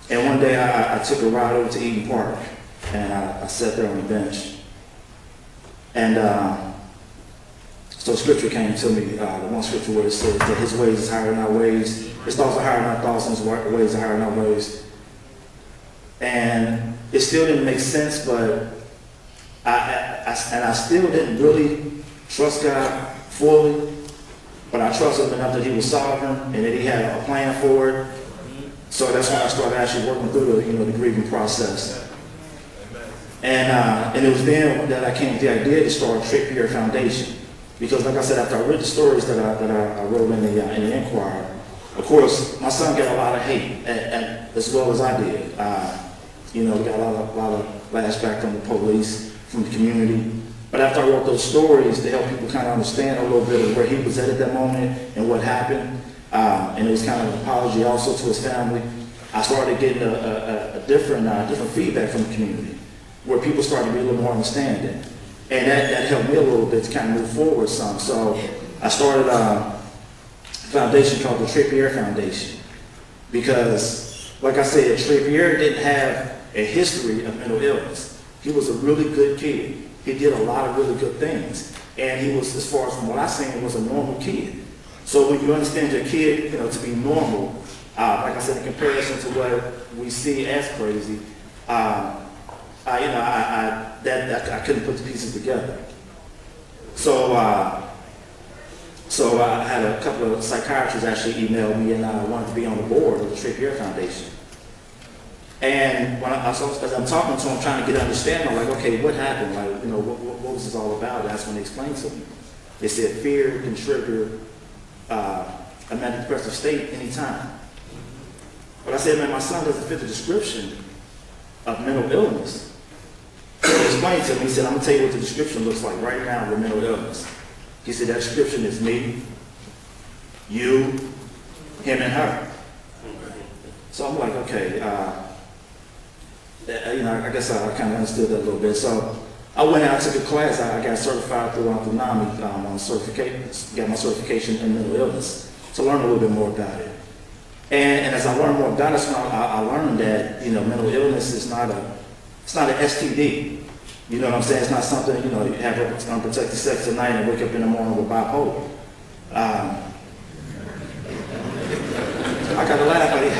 And one day I took a ride over to Eden Park, and I sat there on the bench. And so scripture came to me, the one scripture where it says that his ways is higher than our ways, his thoughts are higher than our thoughts, and his ways are higher than our ways. And it still didn't make sense, but I still didn't really trust God fully, but I trusted him enough that he was sovereign and that he had a plan for it. So that's when I started actually working through the grieving process. And it was then that I came with the idea to start Trippier Foundation. Because like I said, after I read the stories that I wrote in the Inquirer, of course, my son got a lot of hate, as well as I did. We got a lot of flashback from the police, from the community. But after I wrote those stories to help people kind of understand a little bit of where he was at that moment and what happened, and it was kind of an apology also to his family, I started getting a different feedback from the community, where people started to be a little more understanding. And that helped me a little bit to kind of move forward some. So I started a foundation called the Trippier Foundation. Because, like I said, Trippier didn't have a history of mental illness. He was a really good kid. He did a lot of really good things. And he was, as far as from what I've seen, was a normal kid. So when you understand your kid, to be normal, like I said, in comparison to what we see as crazy, I couldn't put the pieces together. So I had a couple of psychiatrists actually email me and wanted to be on the board of the Trippier Foundation. And as I'm talking to them, trying to get an understanding, I'm like, okay, what happened? Like, what was this all about? And that's when they explained to me. They said fear can trigger a manic depressive state anytime. But I said, man, my son doesn't fit the description of mental illness. So he explained to me, he said, I'm going to tell you what the description looks like right now with mental illness. He said, that description is me, you, him, and her. So I'm like, okay, I guess I kind of understood that a little bit. So I went out, took a class, I got certified through NAMI got my certification in mental illness to learn a little bit more about it. And as I learned more about it, I learned that, mental illness is not it's not an STD. You know what I'm saying? It's not something, you have unprotected sex at night and wake up in the morning with bipolar. I got to laugh at it.